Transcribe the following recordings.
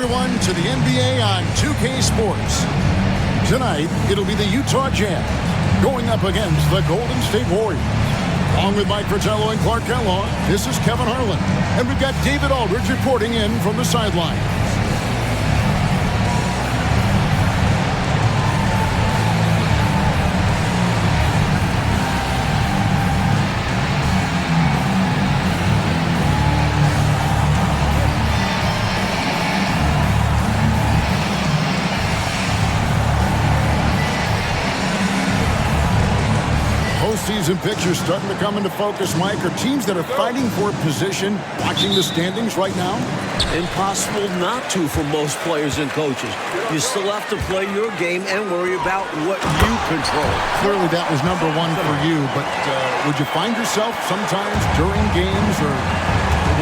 everyone, to the NBA on 2K Sports. Tonight, it'll be the Utah Jazz going up against the Golden State Warriors. Along with Mike Fratello and Clark Kellogg, this is Kevin Harlan. And we've got David Aldridge reporting in from the sideline. Postseason pictures starting to come into focus, Mike. Are teams that are fighting for position watching the standings right now? Impossible not to for most players and coaches. You still have to play your game and worry about what you control. Clearly that was number one for you, but would you find yourself sometimes during games or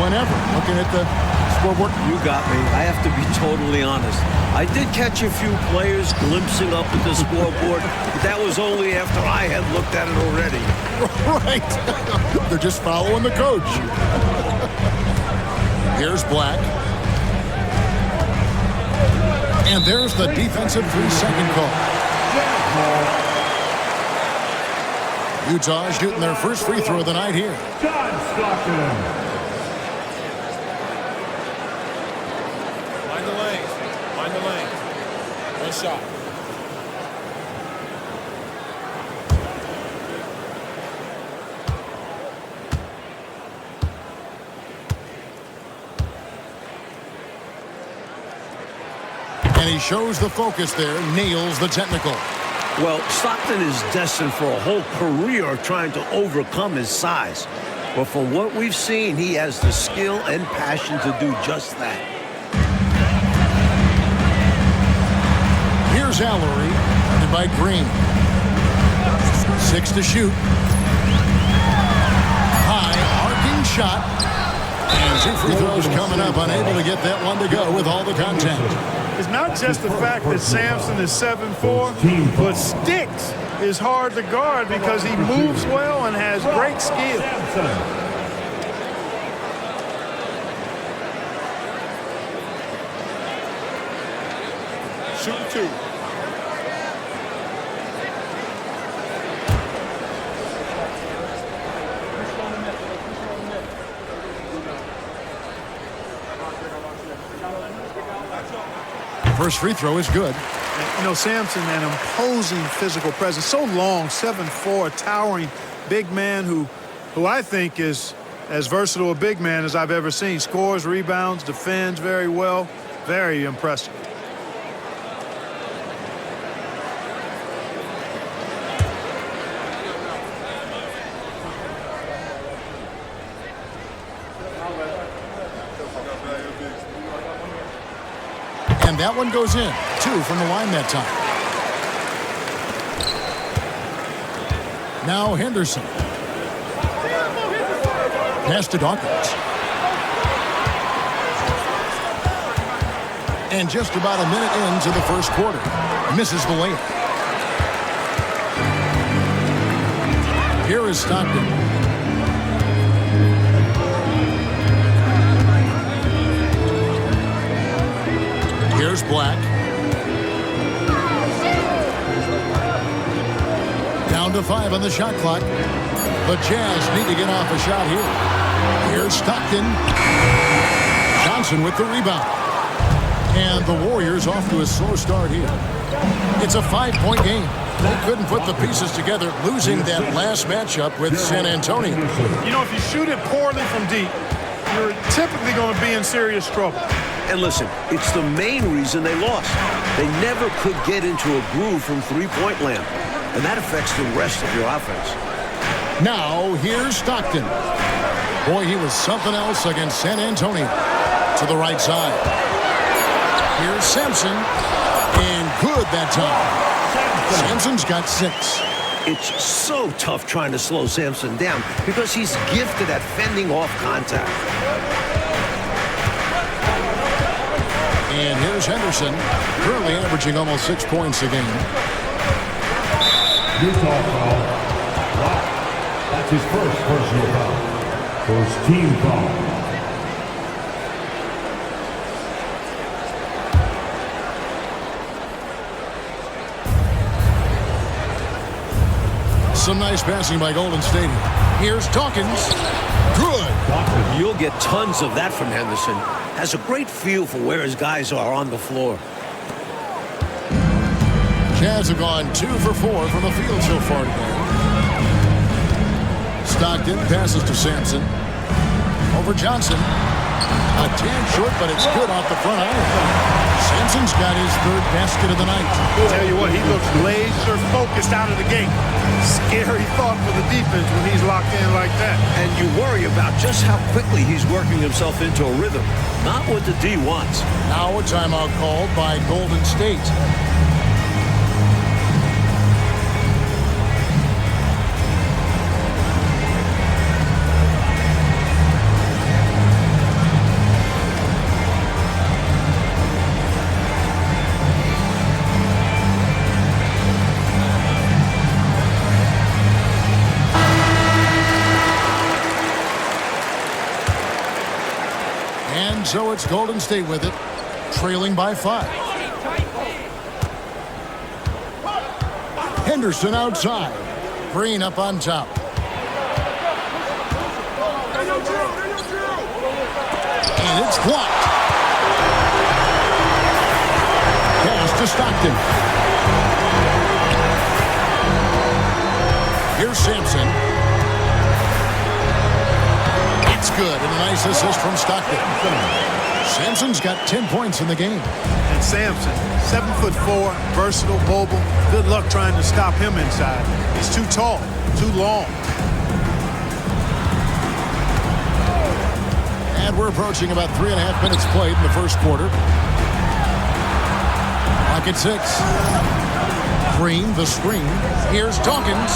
whenever looking at the scoreboard? You got me. I have to be totally honest. I did catch a few players glimpsing up at the scoreboard, but that was only after I had looked at it already. Right. They're just following the coach. Here's Black. And there's the defensive 3-second call. Utah shooting their first free throw of the night here. John Stockton. Shot. And he shows the focus there, nails the technical. Well, Stockton is destined for a whole career trying to overcome his size. But for what we've seen, he has the skill and passion to do just that. Here's Allery, guarded by Green. 6 to shoot. High, arcing shot. And 2 free throws coming up, unable to get that one to go with all the contact. It's not just the fact that Sampson is 7'4", but Sticks is hard to guard because he moves well and has great skill. Shoot 2. First free throw is good. You know, Sampson, an imposing physical presence. So long, 7'4", towering big man who I think is as versatile a big man as I've ever seen. Scores, rebounds, defends very well. Very impressive. And that one goes in. 2 from the line that time. Now Henderson. Pass to Dawkins. And just about a minute into the first quarter. Misses the layup. Here is Stockton. Here's Black. Down to 5 on the shot clock. The Jazz need to get off a shot here. Here's Stockton. Johnson with the rebound. And the Warriors off to a slow start here. It's a 5-point game. They couldn't put the pieces together, losing that last matchup with San Antonio. You know, if you shoot it poorly from deep, you're typically going to be in serious trouble. And listen, it's the main reason they lost. They never could get into a groove from three-point land, and that affects the rest of your offense. Now, here's Stockton. Boy, he was something else against San Antonio. To the right side. Here's Sampson, and good that time. Sampson's got 6. It's so tough trying to slow Sampson down because he's gifted at fending off contact. And here's Henderson, currently averaging almost 6 points a game. Utah foul. Wow. That's his first personal foul. First team foul. Some nice passing by Golden State. Here's Dawkins. Good. You'll get tons of that from Henderson. Has a great feel for where his guys are on the floor. Jazz have gone 2 for 4 from the field so far today. Stockton passes to Sampson. Over Johnson. A tad short, but it's good off the front iron. Sampson's got his 3rd basket of the night. I'll tell you what, he looks laser focused out of the gate. Scary thought for the defense when he's locked in like that. And you worry about just how quickly he's working himself into a rhythm. Not what the D wants. Now a timeout called by Golden State. So it's Golden State with it, trailing by 5. Henderson outside. Green up on top. And it's blocked. Pass to Stockton. Here's Sampson. Good, and a nice assist from Stockton. Sampson's got 10 points in the game. And Sampson, 7'4", versatile, mobile. Good luck trying to stop him inside. He's too tall, too long. And we're approaching about 3.5 minutes played in the first quarter. Clock at 6. Green, the screen. Here's Dawkins.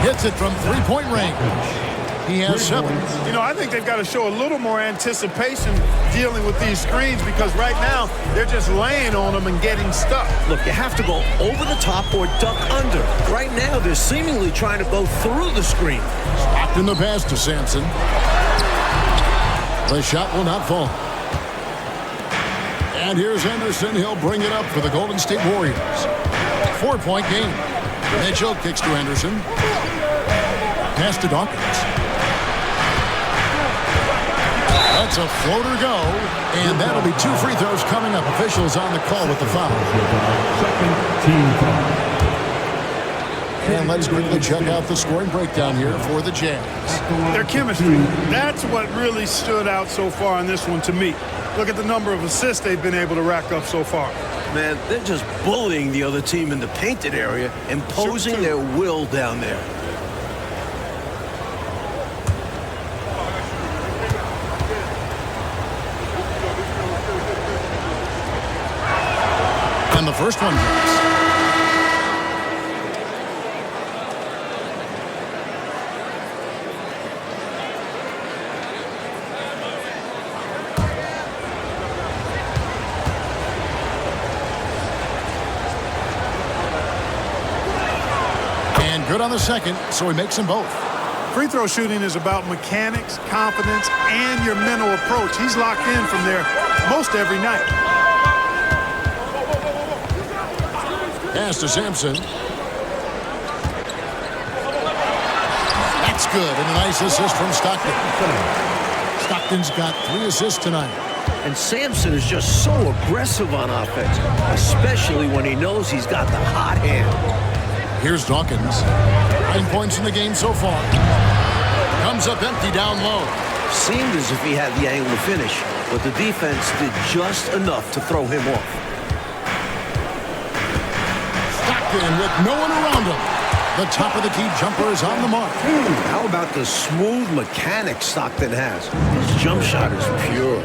Hits it from 3-point range. He has 7. You know, I think they've got to show a little more anticipation dealing with these screens because right now they're just laying on them and getting stuck. Look, you have to go over the top or duck under. Right now, they're seemingly trying to go through the screen. Stockton the pass to Sampson. The shot will not fall. And here's Henderson. He'll bring it up for the Golden State Warriors. 4-point game. Mitchell kicks to Henderson. Pass to Dawkins. That's a floater go, and that'll be 2 free throws coming up. Officials on the call with the foul. Second team foul. And let's quickly check out the scoring breakdown here for the Jazz. Their chemistry, that's what really stood out so far in this one to me. Look at the number of assists they've been able to rack up so far. Man, they're just bullying the other team in the painted area, imposing their will down there. And the first one goes. And good on the second, so he makes them both. Free throw shooting is about mechanics, confidence, and your mental approach. He's locked in from there most every night. Pass to Sampson. That's good, and a nice assist from Stockton. Stockton's got 3 assists tonight. And Sampson is just so aggressive on offense, especially when he knows he's got the hot hand. Here's Dawkins. 9 points in the game so far. Comes up empty down low. Seemed as if he had the angle to finish, but the defense did just enough to throw him off. Stockton with no one around him. The top of the key jumper is on the mark. How about the smooth mechanics Stockton has? His jump shot is pure.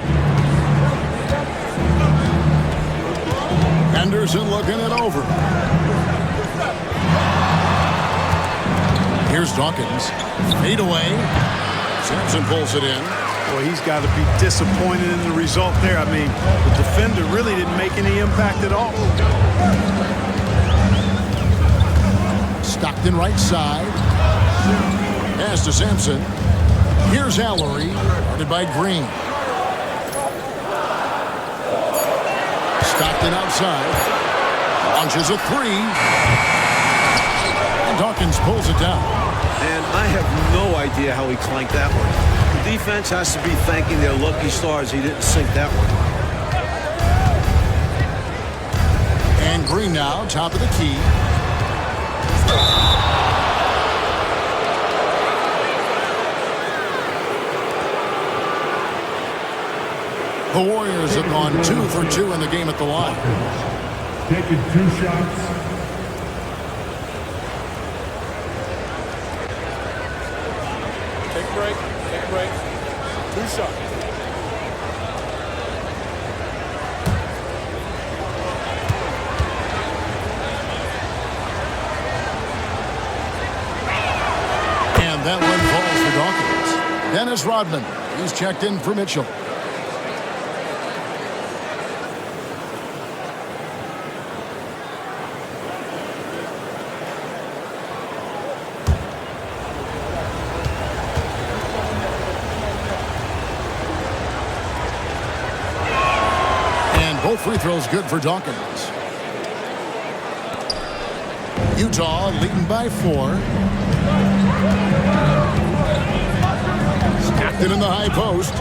Henderson looking it over. Here's Dawkins. Fade away. Sampson pulls it in. Boy, he's got to be disappointed in the result there. I mean, the defender really didn't make any impact at all. Stockton right side. Pass to Sampson. Here's Allery, guarded by Green. Stockton outside. Launches a 3. And Dawkins pulls it down. And I have no idea how he clanked that one. The defense has to be thanking their lucky stars he didn't sink that one. And Green now, top of the key. The Warriors have gone 2 for 2 in the game at the line. Taking 2 shots. Take a break. Take a break. 2 shots. And that one falls for Dawkins. Dennis Rodman. He's checked in for Mitchell. Both free throws good for Dawkins. Utah leading by 4. Stockton in the high post.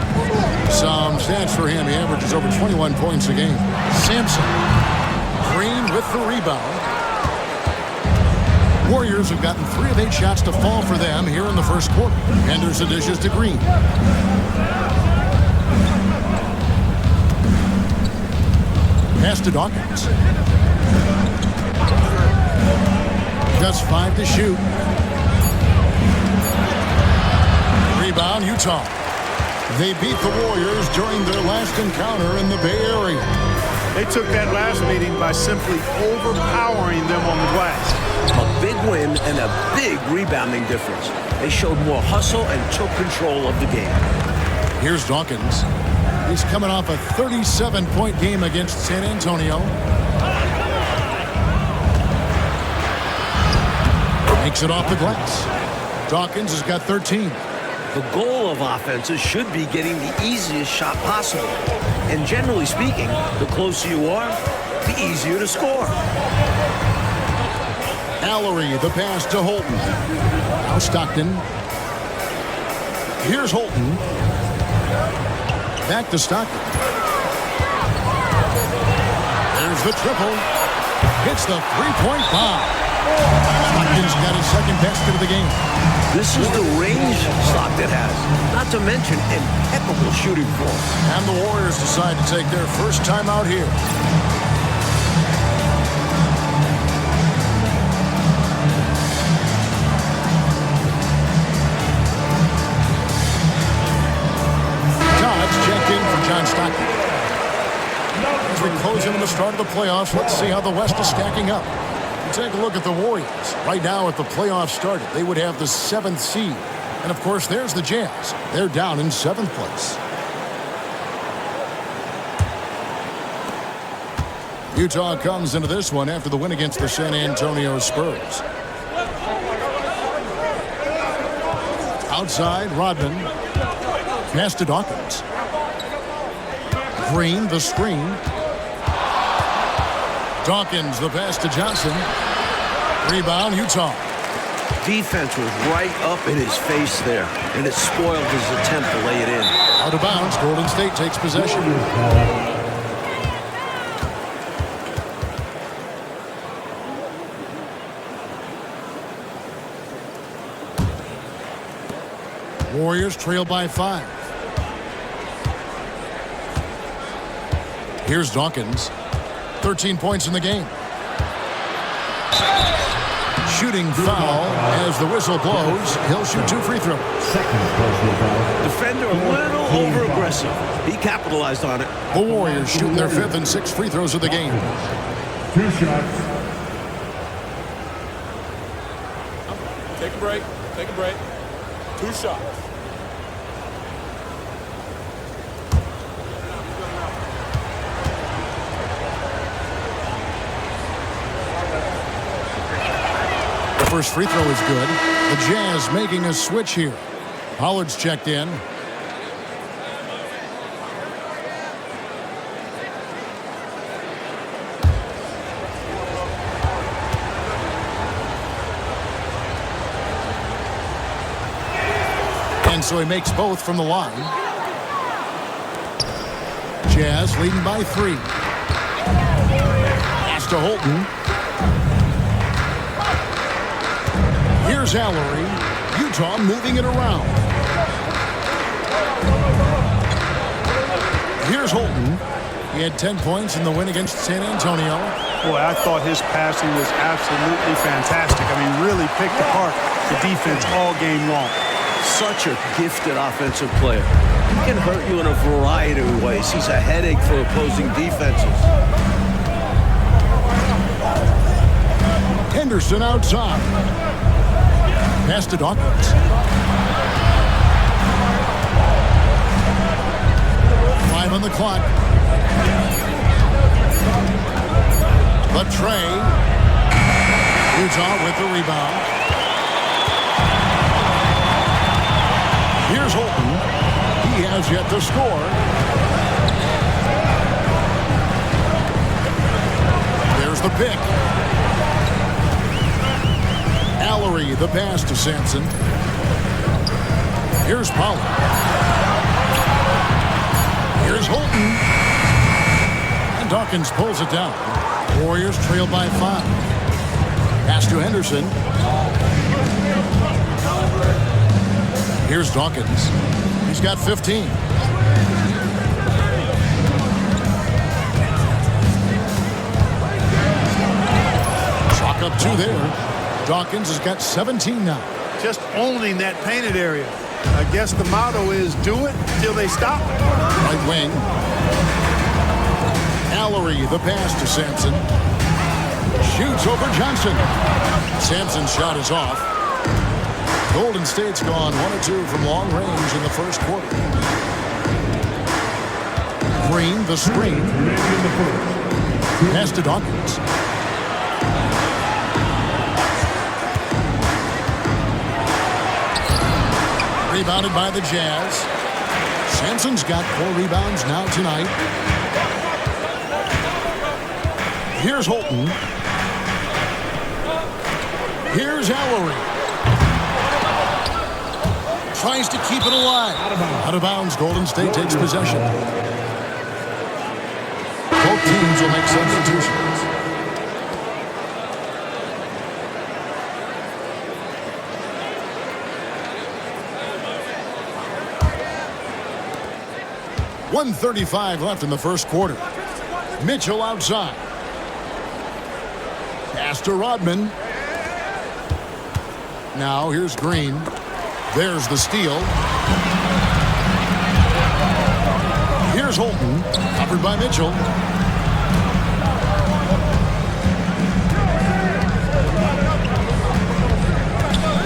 Some stats for him. He averages over 21 points a game. Sampson. Green with the rebound. Warriors have gotten 3 of 8 shots to fall for them here in the first quarter. Enders the dishes to Green. Pass to Dawkins. Just 5 to shoot. Rebound, Utah. They beat the Warriors during their last encounter in the Bay Area. They took that last meeting by simply overpowering them on the glass. A big win and a big rebounding difference. They showed more hustle and took control of the game. Here's Dawkins. He's coming off a 37-point game against San Antonio. Makes it off the glass. Dawkins has got 13. The goal of offenses should be getting the easiest shot possible. And generally speaking, the closer you are, the easier to score. Allery, the pass to Holton. Now Stockton. Here's Holton. Back to Stockton. There's the triple. Hits the three-point bomb. Stockton's got his second basket of the game. This is the range Stockton has. Not to mention impeccable shooting form. And the Warriors decide to take their first time out here. John Stockton. As we close into the start of the playoffs, let's see how the West is stacking up. Take a look at the Warriors. Right now, if the playoffs started, they would have the 7th seed. And, of course, there's the Jazz. They're down in 7th place. Utah comes into this one after the win against the San Antonio Spurs. Outside, Rodman. Pass to Dawkins. Green, the screen. Dawkins, the pass to Johnson. Rebound, Utah. Defense was right up in his face there, and it spoiled his attempt to lay it in. Out of bounds, Golden State takes possession. Warriors trail by 5. Here's Dawkins. 13 points in the game. Shooting foul as the whistle blows. He'll shoot 2 free throws. Defender a little over-aggressive. He capitalized on it. The Warriors shooting their 5th and 6th free throws of the game. 2 shots. Take a break. Take a break. 2 shots. First free throw is good. The Jazz making a switch here. Hollard's checked in. so he makes both from the line. Jazz leading by 3. Pass to Holton. Here's Allery. Utah moving it around. Here's Holton. He had 10 points in the win against San Antonio. Boy, I thought his passing was absolutely fantastic. I mean, really picked apart the defense all game long. Such a gifted offensive player. He can hurt you in a variety of ways. He's a headache for opposing defenses. Henderson outside. Pass to Dawkins. 5 on the clock. But Trey. Utah with the rebound. Here's Holton. He has yet to score. There's the pick. Allery, the pass to Sampson. Here's Pollard. Here's Holton. And Dawkins pulls it down. Warriors trail by 5. Pass to Henderson. Here's Dawkins. He's got 15. Chalk up 2 there. Dawkins has got 17 now. Just owning that painted area. I guess the motto is do it till they stop. Right wing. Allery, the pass to Sampson. Shoots over Johnson. Sampson's shot is off. Golden State's gone 1 of 2 from long range in the first quarter. Green, the screen. Pass to Dawkins. Rebounded by the Jazz. Sampson's got 4 rebounds now tonight. Here's Holton. Here's Allery. Tries to keep it alive. Out of bounds. Golden State takes possession. Both teams will make substitutions. .135 left in the first quarter. Mitchell outside. Pass to Rodman. Now here's Green. There's the steal. Here's Holton. Covered by Mitchell.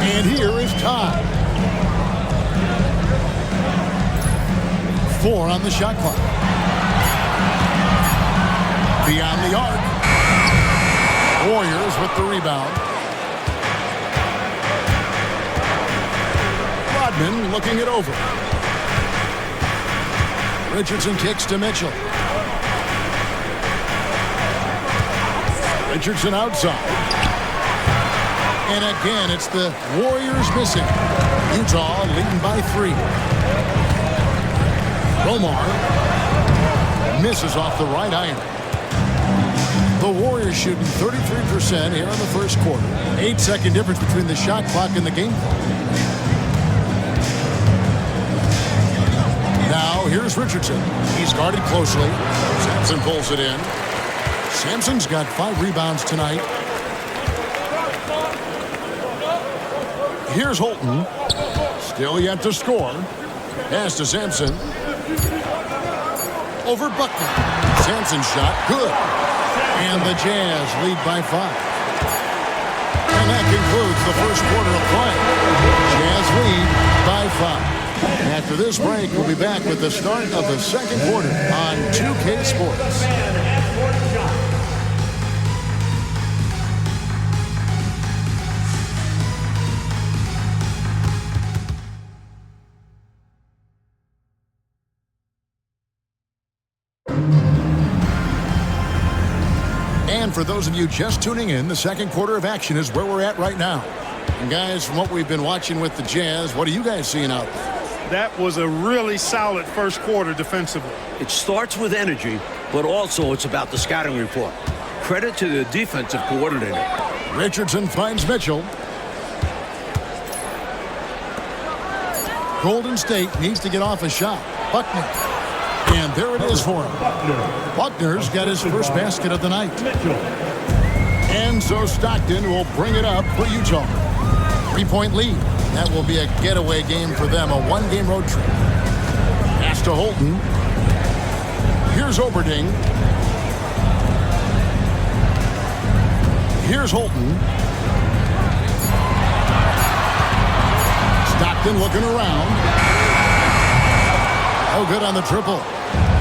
And here is Todd. 4 on the shot clock. Beyond the arc. Warriors with the rebound. Rodman looking it over. Richardson kicks to Mitchell. Richardson outside. And again, it's the Warriors missing. Utah leading by 3. Romar misses off the right iron. The Warriors shooting 33% here in the first quarter. 8-second difference between the shot clock and the game clock. Now here's Richardson. He's guarded closely. Sampson pulls it in. Sampson's got 5 rebounds tonight. Here's Holton. Still yet to score. Pass to Sampson. Over Buckner. Sampson's shot, good. And the Jazz lead by 5. And that concludes the first quarter of play. Jazz lead by 5. After this break, we'll be back with the start of the second quarter on 2K Sports. And for those of you just tuning in, the second quarter of action is where we're at right now. And guys, from what we've been watching with the Jazz, what are you guys seeing out there? That was a really solid first quarter defensively. It starts with energy, but also it's about the scouting report. Credit to the defensive coordinator. Richardson finds Mitchell. Golden State needs to get off a shot. Buckner. And there it is for him. Buckner's got his first basket of the night. And so Stockton will bring it up for Utah. 3-point lead. That will be a getaway game for them, a one-game road trip. Pass to Holton. Here's Oberding. Here's Holton. Stockton looking around. Oh, good on the triple.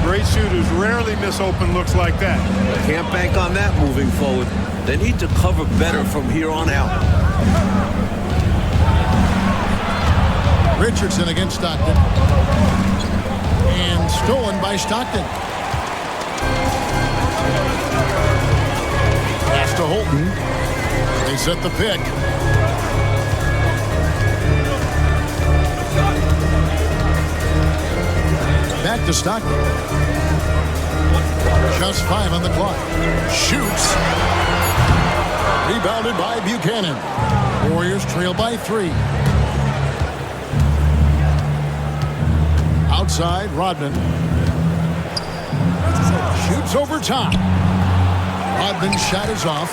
Great shooters rarely miss open looks like that. Can't bank on that moving forward. They need to cover better from here on out. Richardson against Stockton. And stolen by Stockton. Pass to Holton. They set the pick. Back to Stockton. Just 5 on the clock. Shoots. Rebounded by Buchanan. Warriors trail by 3. Outside, Rodman. Shoots over top. Rodman's shot is off.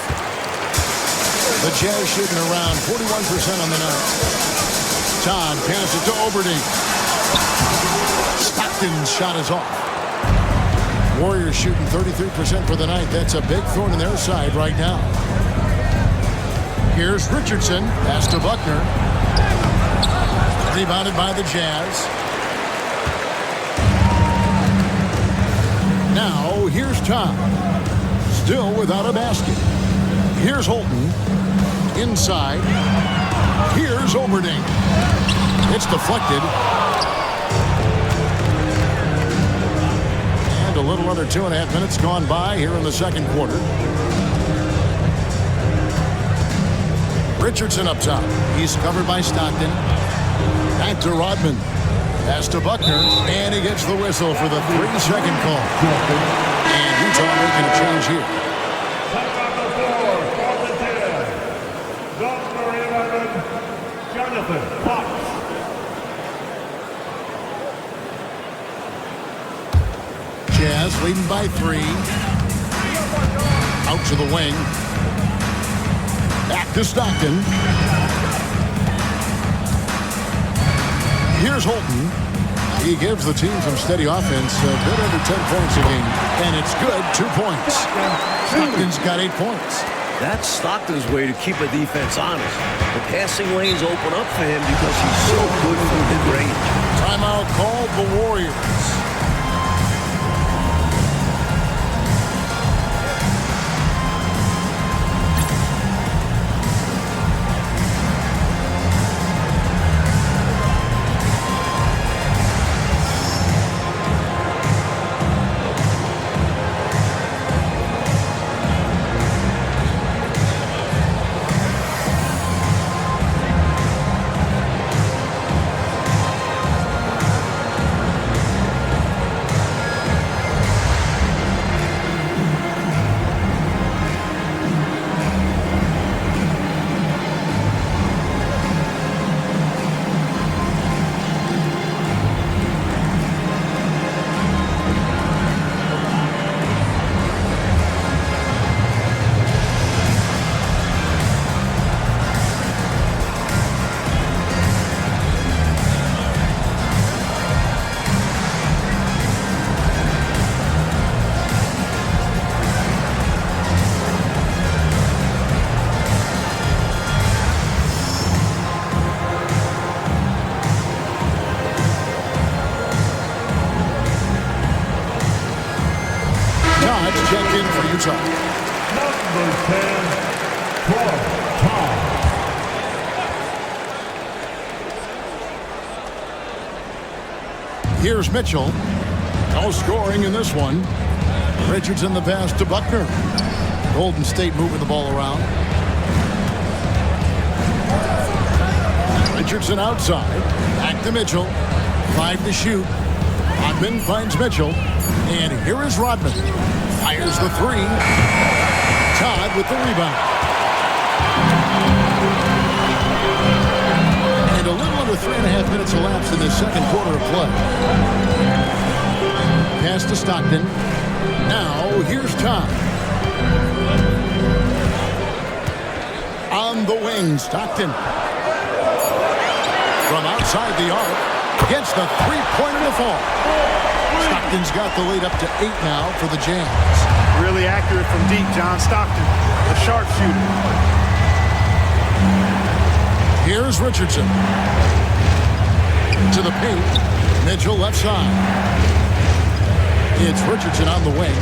The Jazz shooting around 41% on the night. Todd passes to Oberding. Stockton's shot is off. Warriors shooting 33% for the night. That's a big thorn in their side right now. Here's Richardson. Pass to Buckner. Rebounded by the Jazz. Now, here's Todd. Still without a basket. Here's Holton. Inside. Here's Oberding. It's deflected. And a little under 2.5 minutes gone by here in the second quarter. Richardson up top. He's covered by Stockton. Back to Rodman. Pass to Buckner. And he gets the whistle for the 3-second call. And Utah making a change here. Jonathan Fox. Jazz leading by 3. Out to the wing. Back to Stockton. Here's Holton. He gives the team some steady offense, a bit under 10 points a game. And it's good, 2 points. Stockton's got 8 points. That's Stockton's way to keep a defense honest. The passing lanes open up for him because he's so good from mid-range. Timeout called the Warriors. Checked in for Utah. Number 10, Clark Todd. Here's Mitchell. No scoring in this one. Richardson the pass to Buckner. Golden State moving the ball around. Richardson outside. Back to Mitchell. 5 to shoot. Rodman finds Mitchell. And here is Rodman. Fires the 3. Todd with the rebound. And a little under 3.5 minutes elapsed in this second quarter of play. Pass to Stockton. Now, here's Todd. On the wing, Stockton. From outside the arc, gets the three-pointer to fall. Stockton's got the lead up to 8 now for the Jazz. Really accurate from deep, John Stockton, a sharpshooter. Here's Richardson. To the paint. Mitchell left side. It's Richardson on the wing.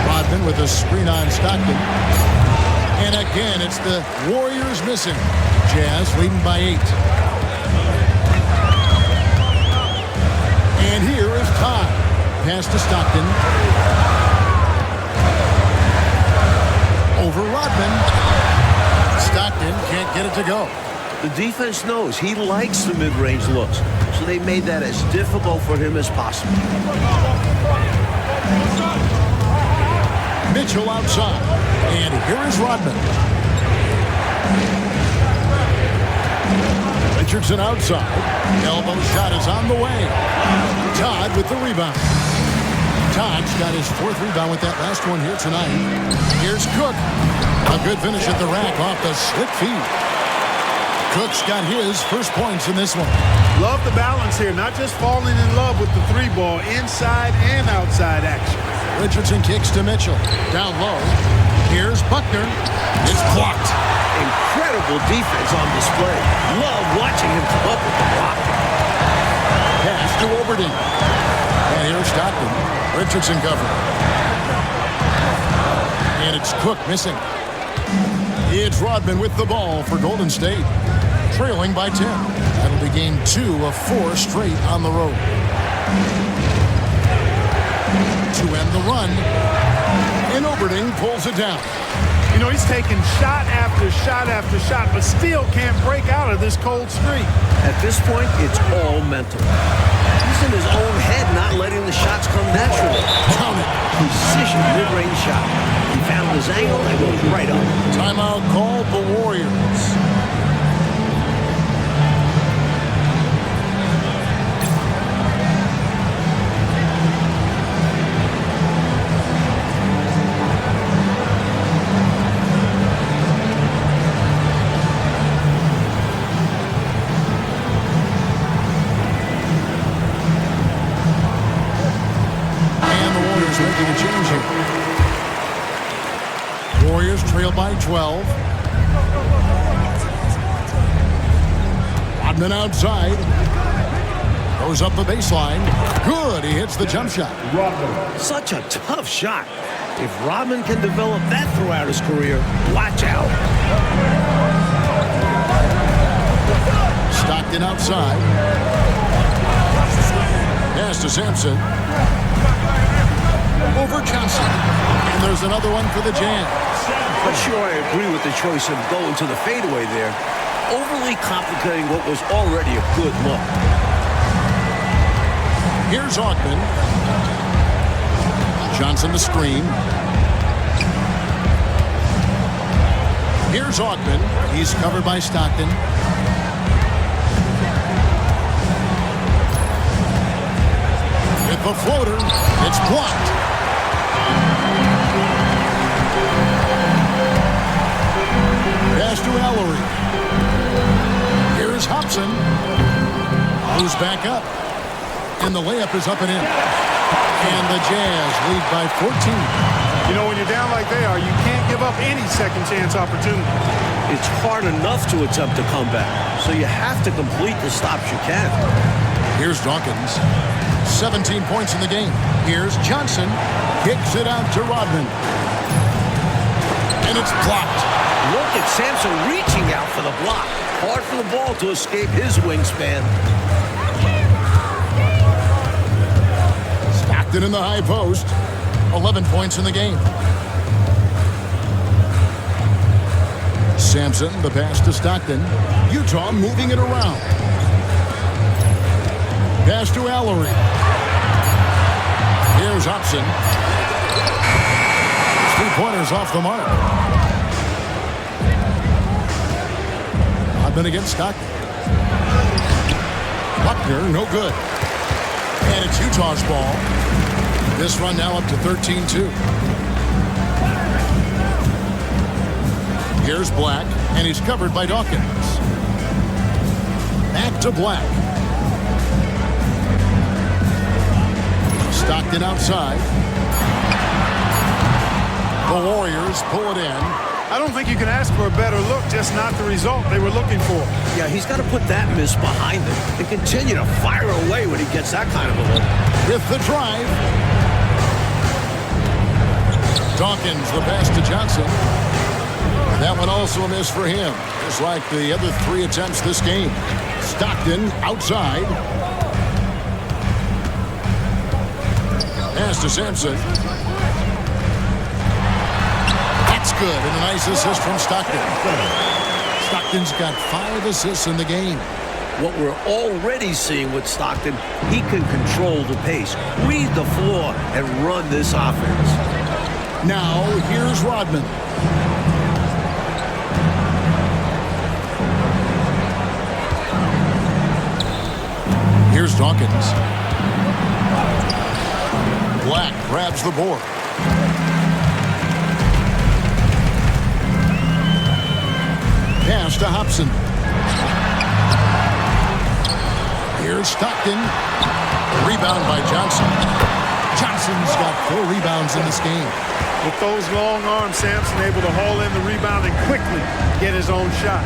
Rodman with a screen on Stockton. And again, it's the Warriors missing. Jazz leading by 8. And here is Todd. Pass to Stockton. Over Rodman. Stockton can't get it to go. The defense knows he likes the mid-range looks, so they made that as difficult for him as possible. Mitchell outside. And here is Rodman. Richardson outside. Elbow shot is on the way. Todd with the rebound. Todd's got his 4th rebound with that last one here tonight. Here's Cook. A good finish at the rack off the slick feed. Cook's got his first points in this one. Love the balance here, not just falling in love with the 3-ball, inside and outside action. Richardson kicks to Mitchell. Down low. Here's Buckner. It's blocked. Incredible defense on display. Love watching him come up with the block. Pass to Oberding. And here's Stockton. Richardson covered. And it's Cook missing. It's Rodman with the ball for Golden State. Trailing by 10. That'll be game 2 of 4 straight on the road. To end the run. And Oberding pulls it down. You know, he's taking shot after shot after shot, but still can't break out of this cold streak. At this point, it's all mental. He's in his own head, not letting the shots come naturally. Count it. Precision mid-range shot. He found his angle and goes right up. Timeout called the Warriors. Making a change here. Warriors trail by 12. Rodman outside. Goes up the baseline. Good. He hits the jump shot. Rodman. Such a tough shot. If Rodman can develop that throughout his career, watch out. Stockton outside. Pass to Sampson. Over Johnson. And there's another one for the Jazz. But sure, I agree with the choice of going to the fadeaway there. Overly complicating what was already a good look. Here's Ogden. Johnson to screen. Here's Ogden. He's covered by Stockton. With the floater, it's blocked. Pass to Ellery. Here's Hobson. Who's back up. And the layup is up and in. And the Jazz lead by 14. You know, when you're down like they are, you can't give up any second chance opportunity. It's hard enough to attempt a comeback, so you have to complete the stops you can. Here's Dawkins. 17 points in the game. Here's Johnson. Kicks it out to Rodman. And it's blocked. Look at Sampson reaching out for the block. Hard for the ball to escape his wingspan. Stockton in the high post. 11 points in the game. Sampson, the pass to Stockton. Utah moving it around. Pass to Allery. Here's Hobson. 3-pointers off the mark. Rodman against Stockton. Buckner, no good. And it's Utah's ball. This run now up to 13-2. Here's Black, and he's covered by Dawkins. Back to Black. Stockton outside. The Warriors pull it in. I don't think you can ask for a better look, just not the result they were looking for. Yeah, he's got to put that miss behind him and continue to fire away when he gets that kind of a look. With the drive. Dawkins, the pass to Johnson. That one also a miss for him, just like the other 3 attempts this game. Stockton outside. Pass to Sampson. That's good, and a nice assist from Stockton. Stockton's got 5 assists in the game. What we're already seeing with Stockton, he can control the pace, read the floor, and run this offense. Now, here's Rodman. Here's Dawkins. Black grabs the board. Pass to Hobson. Here's Stockton. Rebound by Johnson. Johnson's got 4 rebounds in this game. With those long arms, Sampson able to haul in the rebound and quickly get his own shot.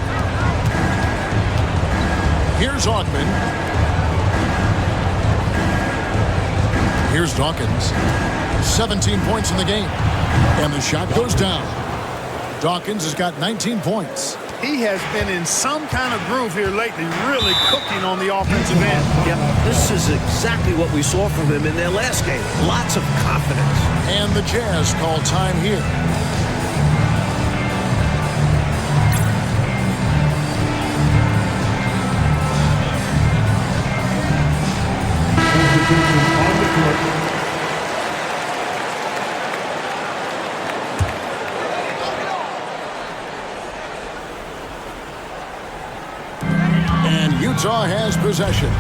Here's Augman. Here's Dawkins. 17 points in the game. And the shot goes down. Dawkins has got 19 points. He has been in some kind of groove here lately, really cooking on the offensive end. Yeah, this is exactly what we saw from him in their last game. Lots of confidence. And the Jazz call time here. And Utah has possession.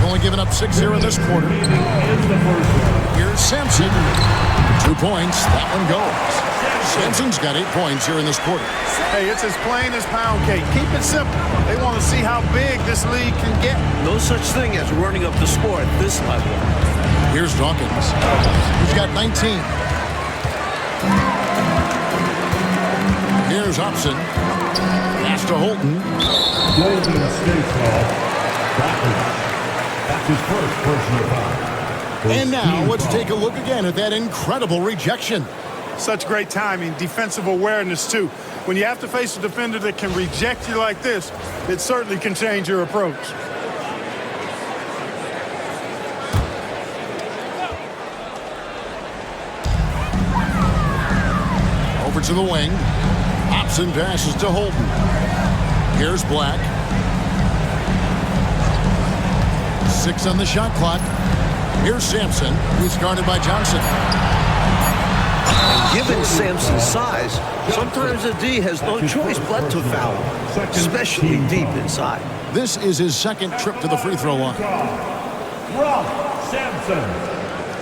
Only given up 6 here in this quarter. Here's Sampson. 2 points. That one goes. Sampson's got 8 points here in this quarter. Hey, it's as plain as pound cake. Keep it simple. They want to see how big this league can get. No such thing as running up the score at this level. Here's Dawkins. He's got 19. Here's Hobson. Pass to Holton. Golden State foul. That's his first personal foul. And now let's take a look again at that incredible rejection. Such great timing, defensive awareness too. When you have to face a defender that can reject you like this, it certainly can change your approach. Over to the wing. Hobson passes to Holton. Here's Black. 6 on the shot clock. Here's Sampson, who's guarded by Johnson. Given Sampson's size, sometimes the D has no choice but to foul him, especially deep inside. This is his second trip to the free throw line. Ralph Sampson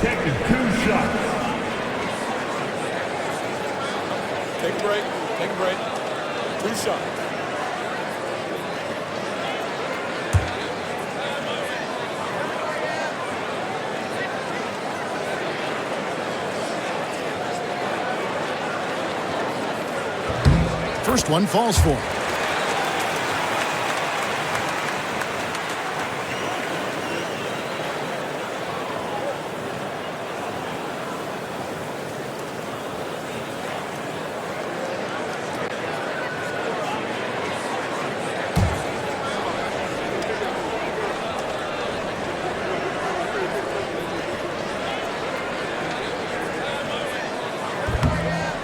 taking 2 shots. Take a break. Take a break. 2 shots. First one falls for him.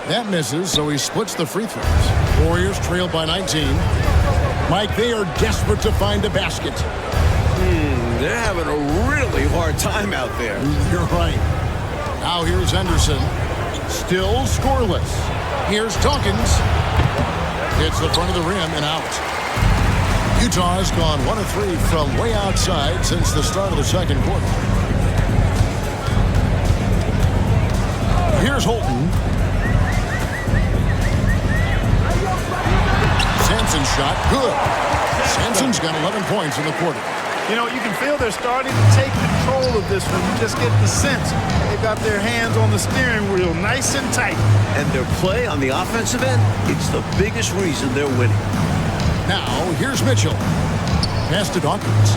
That misses, so he splits the free throws. Warriors trail by 19. Mike, they are desperate to find a basket. They're having a really hard time out there. You're right. Now here's Henderson. Still scoreless. Here's Dawkins. Hits the front of the rim and out. Utah has gone 1 of 3 from way outside since the start of the second quarter. Here's Holton. Sampson's shot, good. Sampson's got 11 points in the quarter. You know, you can feel they're starting to take control of this one. You just get the sense they've got their hands on the steering wheel nice and tight. And their play on the offensive end, it's the biggest reason they're winning. Now, here's Mitchell. Pass to Dawkins.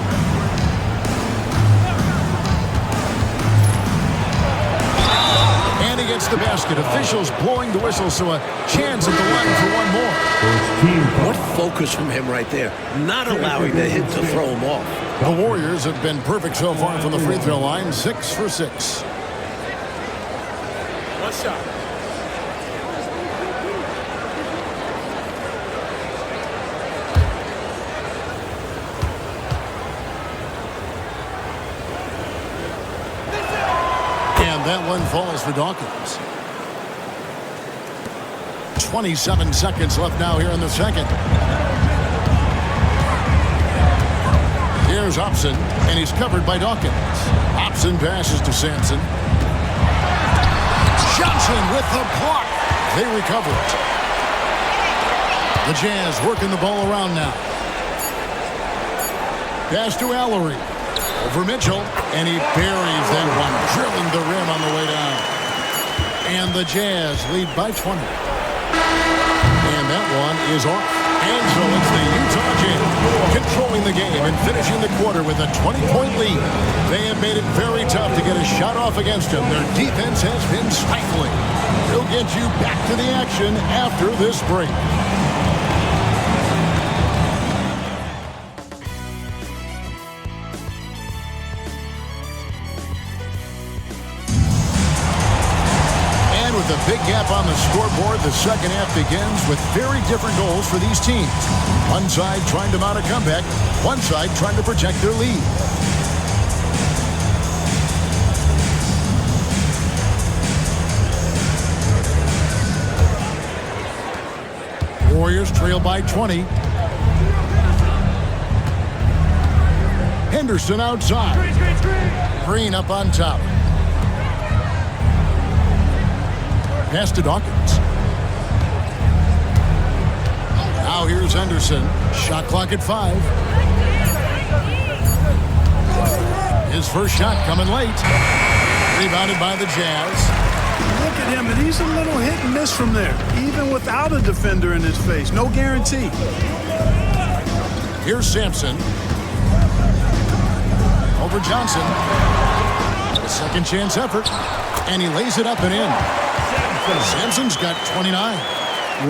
And he gets the basket. Officials blowing the whistle, so a chance at the line for one more. What focus from him right there. Not allowing the hit to throw him off. The Warriors have been perfect so far from the free throw line, 6 for 6. One shot. And that one falls for Dawkins. 27 seconds left now here in the second. Here's Hobson, and he's covered by Dawkins. Hobson passes to Sampson. Johnson with the block. They recover it. The Jazz working the ball around now. Pass to Allery. Over Mitchell, and he buries that one, drilling the rim on the way down. And the Jazz lead by 20. And that one is off. And so it's the Utah Jazz controlling the game and finishing the quarter with a 20-point lead. They have made it very tough to get a shot off against them. Their defense has been stifling. We'll get you back to the action after this break. The big gap on the scoreboard. The second half begins with very different goals for these teams. One side trying to mount a comeback, one side trying to protect their lead. Warriors trail by 20. Henderson outside. Green up on top. Pass to Dawkins. Now here's Henderson. Shot clock at 5. His first shot coming late. Rebounded by the Jazz. Look at him, and he's a little hit and miss from there, even without a defender in his face. No guarantee. Here's Sampson. Over Johnson. A second chance effort. And he lays it up and in. Sampson's got 29.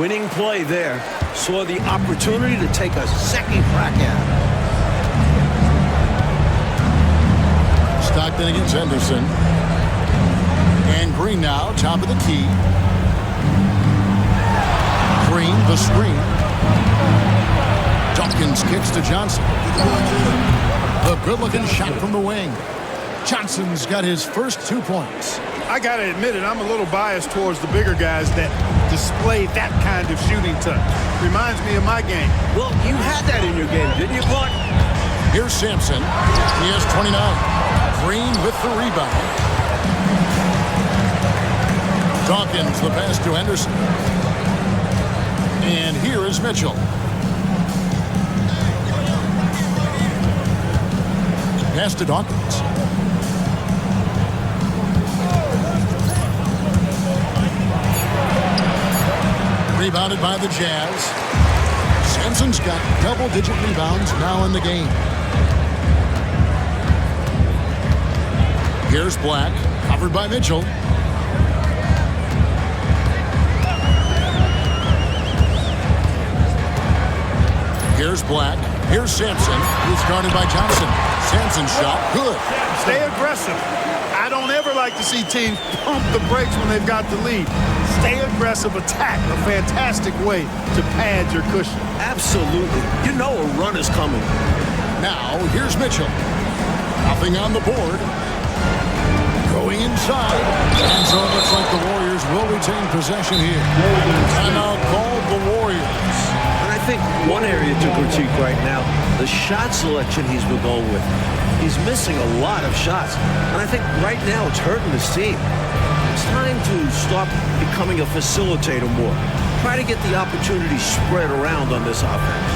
Winning play there. Saw the opportunity to take a second crack at it. Stockton against Henderson. And Green now, top of the key. Green, the screen. Dawkins kicks to Johnson. A good-looking shot from the wing. Johnson's got his first 2 points. I got to admit it, I'm a little biased towards the bigger guys that display that kind of shooting touch. Reminds me of my game. Well, you had that in your game, didn't you, Clark? Here's Sampson. He has 29. Green with the rebound. Dawkins, the pass to Henderson. And here is Mitchell. Pass to Dawkins. Rebounded by the Jazz. Sampson's got double-digit rebounds now in the game. Here's Black, covered by Mitchell. Here's Black. Here's Sampson, who's guarded by Johnson. Sampson's shot, good. Stay aggressive. I don't ever never like to see teams pump the brakes when they've got the lead. Stay aggressive, attack, a fantastic way to pad your cushion. Absolutely. You know a run is coming. Now, here's Mitchell. Nothing on the board. Going inside. And so it looks like the Warriors will retain possession here. Timeout called the Warriors. And I think one area to critique right now, the shot selection he's been going with. He's missing a lot of shots. And I think right now it's hurting his team. It's time to start becoming a facilitator more. Try to get the opportunity spread around on this offense.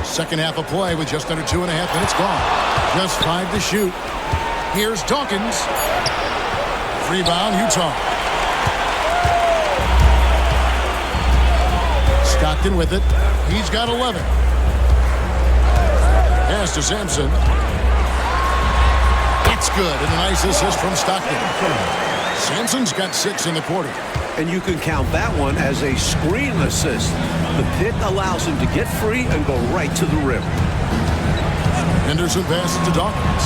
Second half of play with just under 2.5 minutes gone. Just 5 to shoot. Here's Dawkins. Rebound, Utah. Stockton with it. He's got 11. Pass to Sampson. That's good. And a nice assist from Stockton. Sampson's got 6 in the quarter. And you can count that one as a screen assist. The pick allows him to get free and go right to the rim. Henderson passes to Dawkins.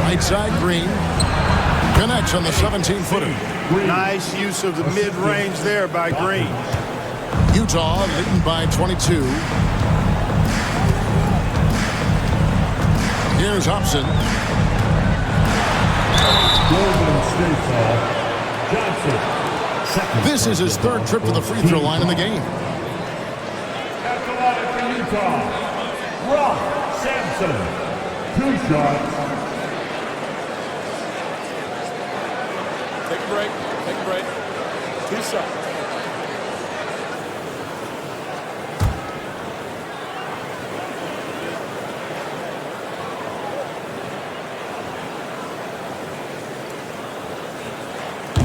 Right side, Green. Connects on the 17-footer. Nice use of the mid-range there by Green. Utah leading by 22. Here's Hobson. Golden State foul. Johnson. This is his third trip to the free throw line in the game. At the line for Utah, Rob Sampson. 2 shots. Take a break. Take a break. 2 shots.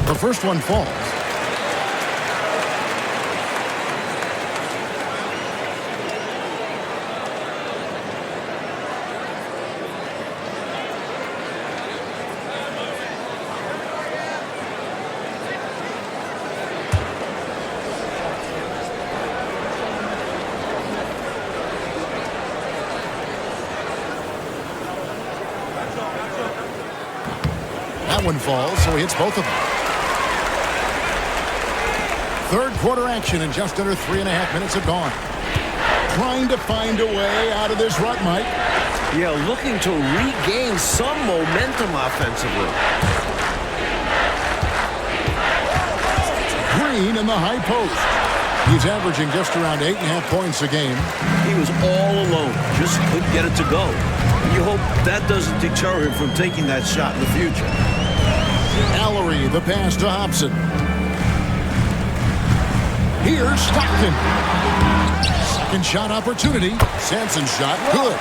The first one falls. That one falls, so he hits both of them. Third quarter action in just under 3.5 minutes have gone. Trying to find a way out of this rut, Mike. Yeah, looking to regain some momentum offensively. Green in the high post. He's averaging just around 8.5 points a game. He was all alone, just couldn't get it to go. You hope that doesn't deter him from taking that shot in the future. Allery, the pass to Hobson. Here's Stockton. Second shot opportunity. Sampson's shot, good.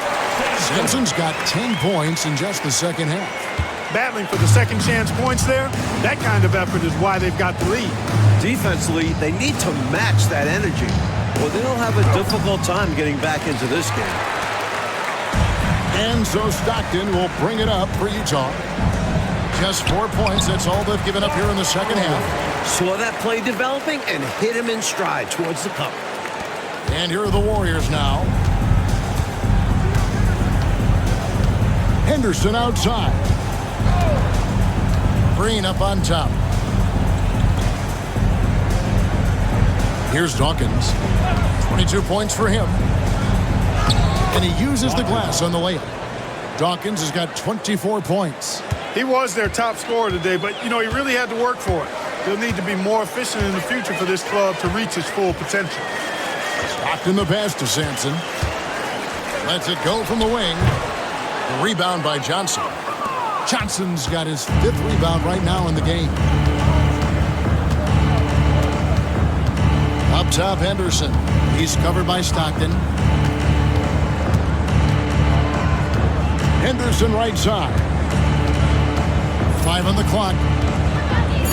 Sampson's got 10 points in just the second half. Battling for the second chance points there. That kind of effort is why they've got the lead. Defensively, they need to match that energy, or they'll have a difficult time getting back into this game. And so Stockton will bring it up for Utah. Just 4 points, that's all they've given up here in the second half. Saw that play developing and hit him in stride towards the cup. And here are the Warriors now. Henderson outside. Green up on top. Here's Dawkins. 22 points for him. And he uses the glass on the layup. Dawkins has got 24 points. He was their top scorer today, but, you know, he really had to work for it. He'll need to be more efficient in the future for this club to reach its full potential. Stockton the pass to Sampson. Lets it go from the wing. The rebound by Johnson. Johnson's got his 5th rebound right now in the game. Up top, Henderson. He's covered by Stockton. Henderson right side. 5 on the clock.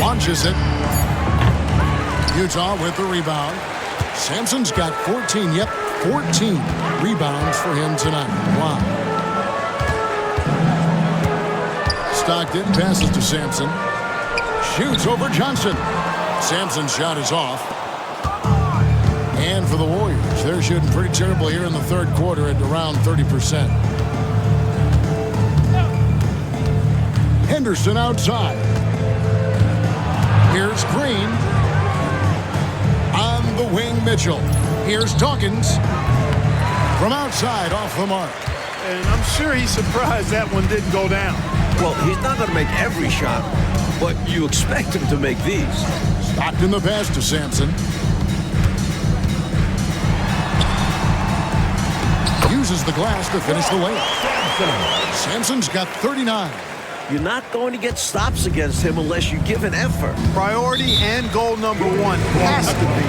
Launches it. Utah with the rebound. Sampson's got 14. Yep, 14 rebounds for him tonight. Wow. Stockton passes to Sampson. Shoots over Johnson. Sampson's shot is off. And for the Warriors, they're shooting pretty terrible here in the third quarter at around 30%. Henderson outside. Here's Green. On the wing, Mitchell. Here's Dawkins. From outside, off the mark. And I'm sure he's surprised that one didn't go down. Well, he's not going to make every shot, but you expect him to make these. Stockton the pass to Sampson. Uses the glass to finish the layup. Sampson's got 39. You're not going to get stops against him unless you give an effort. Priority and goal number one has to be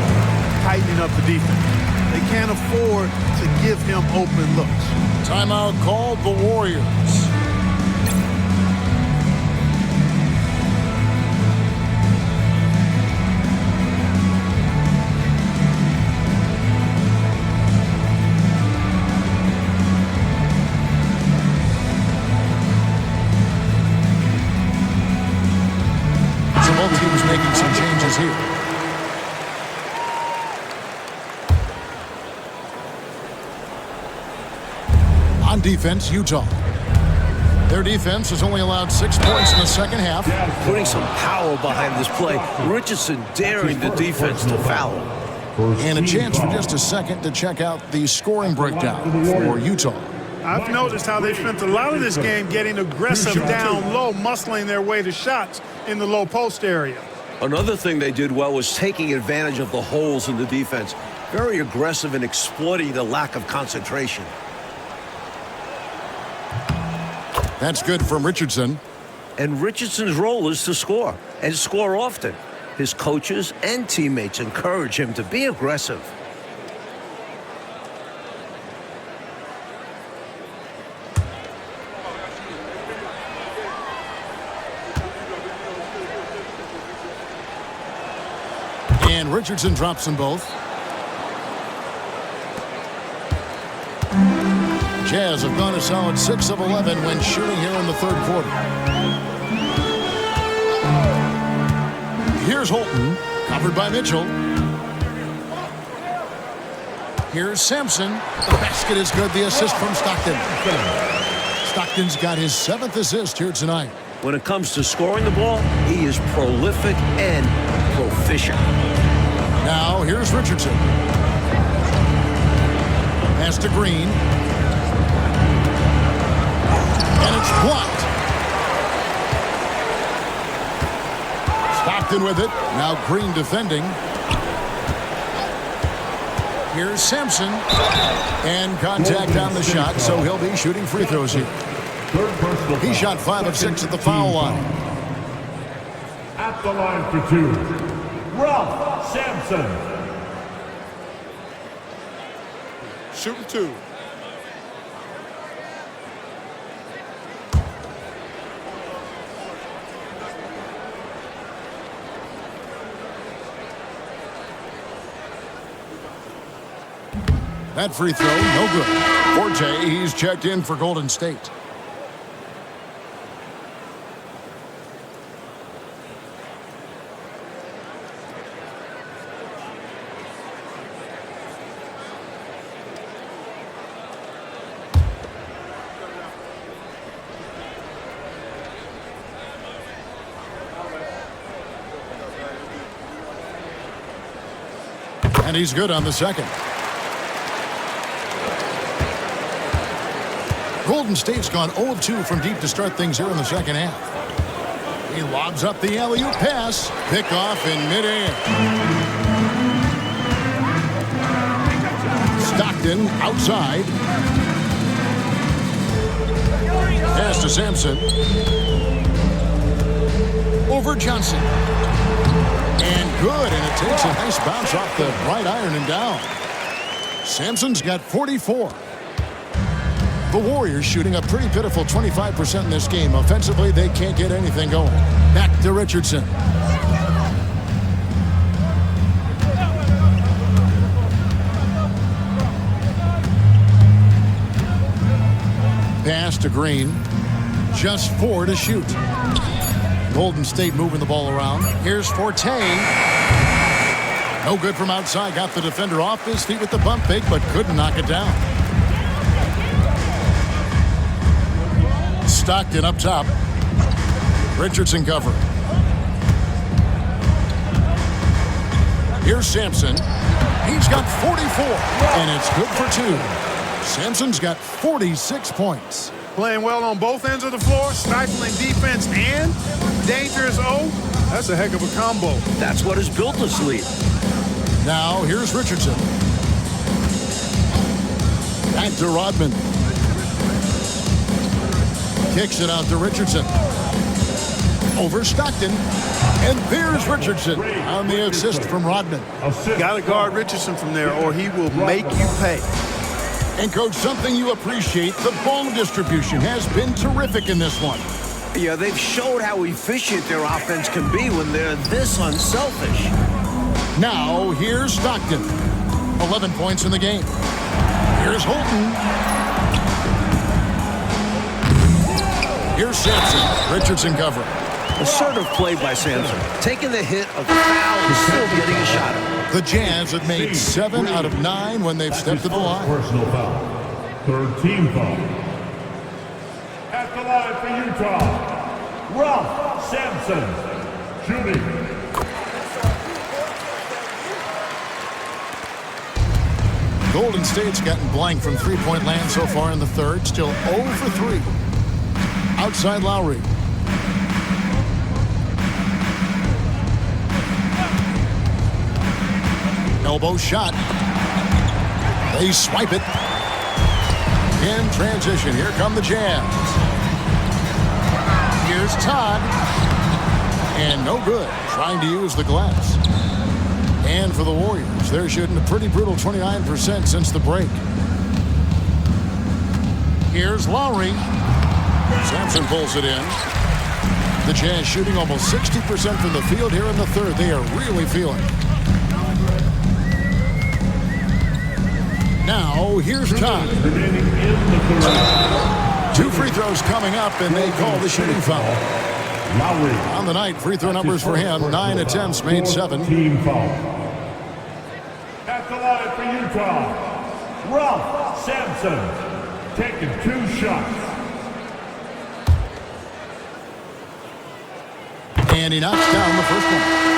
tightening up the defense. They can't afford to give him open looks. Timeout called the Warriors. Both teams making some changes here. On defense, Utah. Their defense has only allowed 6 points in the second half. Putting some power behind this play. Richardson daring the defense to foul. And a chance for just a second to check out the scoring breakdown for Utah. I've noticed how they spent a lot of this game getting aggressive down low, muscling their way to shots in the low post area. Another thing they did well was taking advantage of the holes in the defense. Very aggressive in exploiting the lack of concentration. That's good from Richardson. And Richardson's role is to score, and score often. His coaches and teammates encourage him to be aggressive. And Richardson drops them both. Jazz have gone a solid 6 of 11 when shooting here in the third quarter. Here's Holton, covered by Mitchell. Here's Sampson. The basket is good. The assist from Stockton. Stockton's got his 7th assist here tonight. When it comes to scoring the ball, he is prolific and proficient. Now, here's Richardson. Pass to Green. And it's blocked. Stockton with it. Now Green defending. Here's Sampson. And contact on the shot, so he'll be shooting free throws here. He shot 5 of 6 at the foul line. At the line for 2, Ralph Sampson. Shooting 2. That free throw, no good. Forte, he's checked in for Golden State. And he's good on the second. Golden State's gone 0 of 2 from deep to start things here in the second half. He lobs up the alley-oop pass. Pick off in midair. Stockton outside. Pass to Sampson. Over Johnson. And good, and it takes a nice bounce off the right iron and down. Sampson's got 44. The Warriors shooting a pretty pitiful 25% in this game. Offensively, they can't get anything going. Back to Richardson. to Green. Just 4 to shoot. Golden State moving the ball around. Here's Forte. No good from outside. Got the defender off his feet with the bump fake, but couldn't knock it down. Stockton up top. Richardson cover. Here's Sampson. He's got 44, and it's good for 2. Sampson's got 46 points. Playing well on both ends of the floor, stifling defense and dangerous O. That's a heck of a combo. That's what has built this lead. Now here's Richardson. Back to Rodman. Kicks it out to Richardson. Over Stockton. And there's Richardson on the assist from Rodman. Got to guard Richardson from there or he will make you pay. And, Coach, something you appreciate, the ball distribution has been terrific in this one. Yeah, they've showed how efficient their offense can be when they're this unselfish. Now, here's Stockton. 11 points in the game. Here's Holton. Here's Sampson. Richardson covering. Assertive play by Sampson. Taking the hit of the foul and still getting a shot. The Jazz have made 7 out of 9 when they've stepped to the line. Personal foul. Third team foul. At the line for Utah, Ralph Sampson. Shooting. Golden State's gotten blank from three-point land so far in the third. Still 0 for 3. Outside Lowry. Elbow shot. They swipe it. In transition, here come the Jazz. Here's Todd. And no good. Trying to use the glass. And for the Warriors, they're shooting a pretty brutal 29% since the break. Here's Lowry. Sampson pulls it in. The Jazz shooting almost 60% from the field here in the third. They are really feeling it. Now, here's Todd. 2 free throws coming up, and they call the shooting foul. Lowry. On the night, free throw numbers for him, 9 attempts, made 7. Team foul. At the line for Utah, Ralph Sampson. Taking 2 shots. And he knocks down the first one.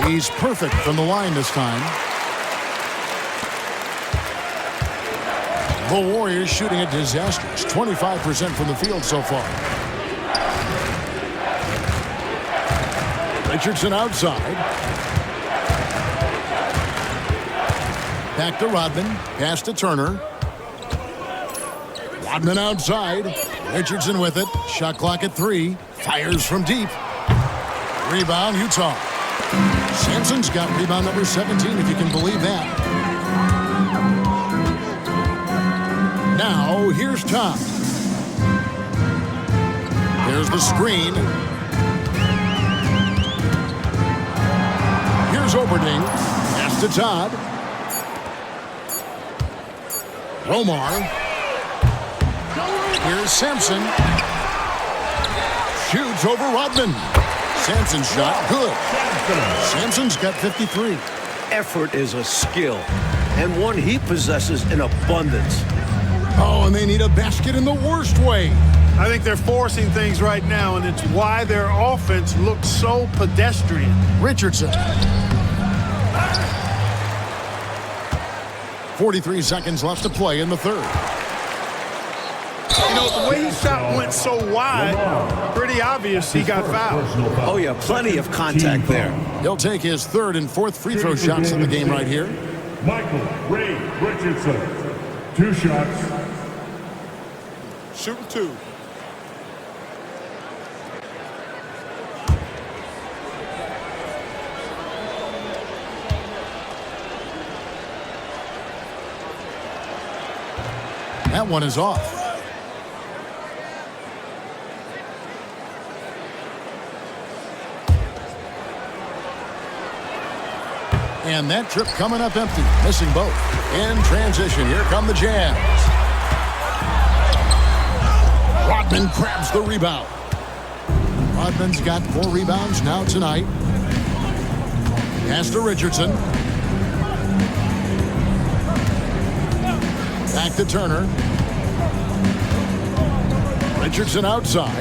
He's perfect from the line this time. The Warriors shooting a disastrous 25% from the field so far. Richardson outside. Back to Rodman. Pass to Turner. Rodman outside. Richardson with it. Shot clock at 3. Fires from deep. Rebound, Utah. Sampson's got rebound number 17, if you can believe that. Now, here's Todd. There's the screen. Here's Oberding. Pass to Todd. Romar. Here's Sampson. Shoots over Rodman. Sampson's shot, good. Sampson's got 53. Effort is a skill, and one he possesses in abundance. Oh, and they need a basket in the worst way. I think they're forcing things right now, and it's why their offense looks so pedestrian. Richardson. 43 seconds left to play in the third. You know, the way he shot went so wide, pretty obvious he got fouled. Oh, yeah, plenty of contact there. He'll take his third and fourth free throw shots in the game right here. Michael Ray Richardson. 2 shots. Shooting 2. That one is off. And that trip coming up empty, missing both. In transition, here come the Jazz. Rodman grabs the rebound. Rodman's got 4 rebounds now tonight. Pass to Richardson. Back to Turner. Richardson outside.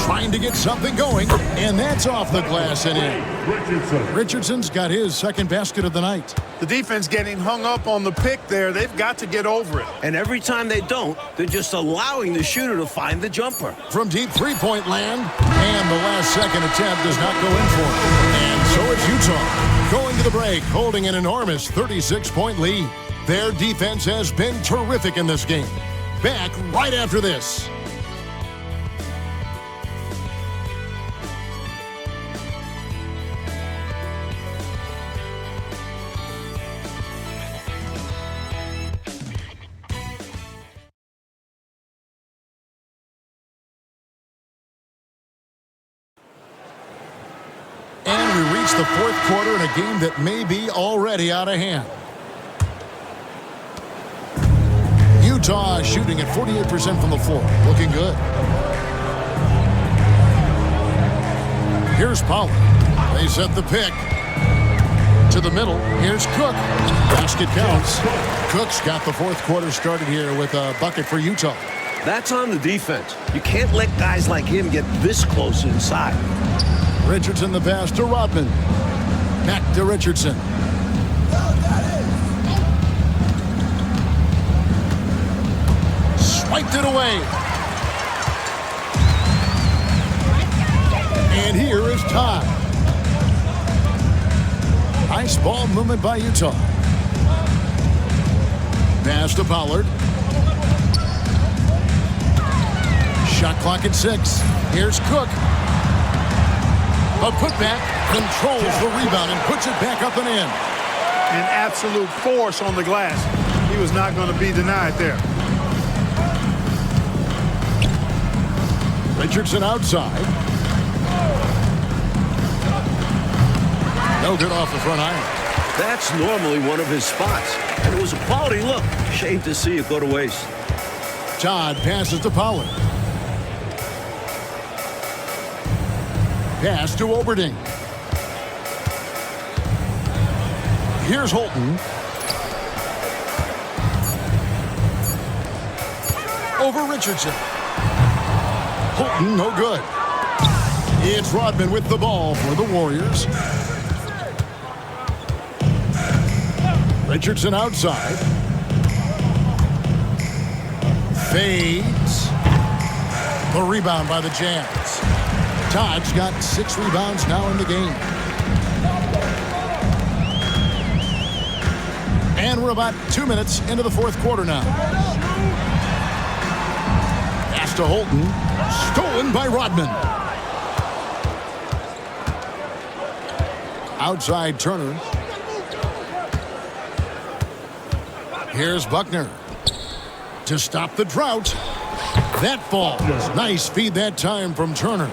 Trying to get something going, and that's off the glass and in. Richardson's got his second basket of the night. The defense getting hung up on the pick there. They've got to get over it. And every time they don't, they're just allowing the shooter to find the jumper. From deep three-point land, and the last second attempt does not go in for it. And so it's Utah going to the break, holding an enormous 36-point lead. Their defense has been terrific in this game. Back right after this. And we reach the fourth quarter in a game that may be already out of hand. Utah shooting at 48% from the floor. Looking good. Here's Pollard. They set the pick. To the middle. Here's Cook. Basket counts. Cook's got the fourth quarter started here with a bucket for Utah. That's on the defense. You can't let guys like him get this close inside. Richardson the pass to Rodman. Back to Richardson. Swiped it away. And here is Todd. Nice ball movement by Utah. Pass to Pollard. Shot clock at 6. Here's Cook. A putback, controls the rebound and puts it back up and in. An absolute force on the glass. He was not going to be denied there. Richardson outside. No good off the front iron. That's normally one of his spots. And it was a quality look. Shame to see it go to waste. Todd passes to Pollard. Pass to Oberding. Here's Holton. Over Richardson. Holton, no good. It's Rodman with the ball for the Warriors. Richardson outside. Fades. The rebound by the Jazz. Todd's got 6 rebounds now in the game. And we're about 2 minutes into the fourth quarter now. Pass to Holton. Stolen by Rodman. Outside Turner. Here's Buckner. To stop the drought. That falls. Nice feed that time from Turner.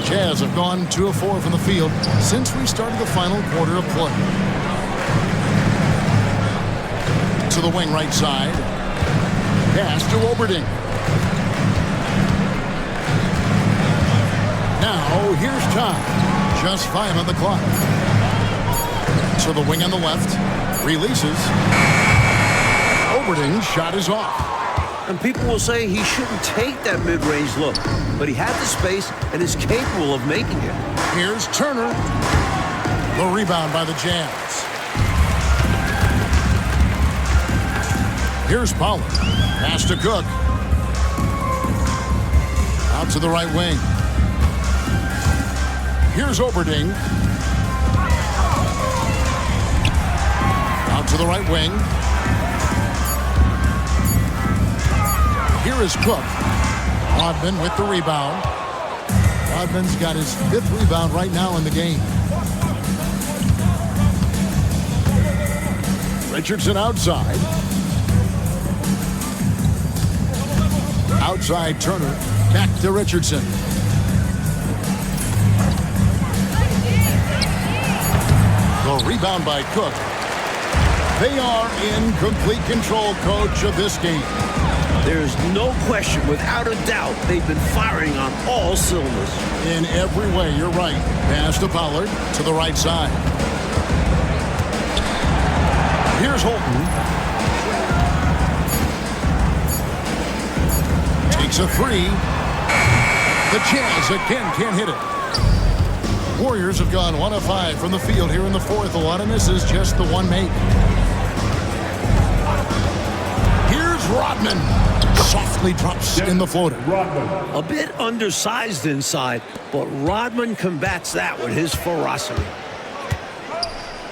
Jazz have gone 2 of 4 from the field since we started the final quarter of play. To the wing right side. Pass to Oberding. Now here's Todd. Just 5 on the clock. To the wing on the left. Releases. Oberding's shot is off. And people will say he shouldn't take that mid-range look. But he had the space and is capable of making it. Here's Turner. The rebound by the Jazz. Here's Pollard. Pass to Cook. Out to the right wing. Here's Oberding. Out to the right wing. Here is Cook. Rodman with the rebound. Rodman's got his 5th rebound right now in the game. Richardson outside. Outside Turner. Back to Richardson. Rebound by Cook. They are in complete control, coach, of this game. There's no question, without a doubt, they've been firing on all cylinders. In every way, you're right. Pass to Pollard to the right side. Here's Holton. Takes a three. The Jazz again can't hit it. Warriors have gone 1 of 5 from the field here in the fourth. A lot of misses, just the one make. Here's Rodman. Softly drops in the floater. Rodman. A bit undersized inside, but Rodman combats that with his ferocity.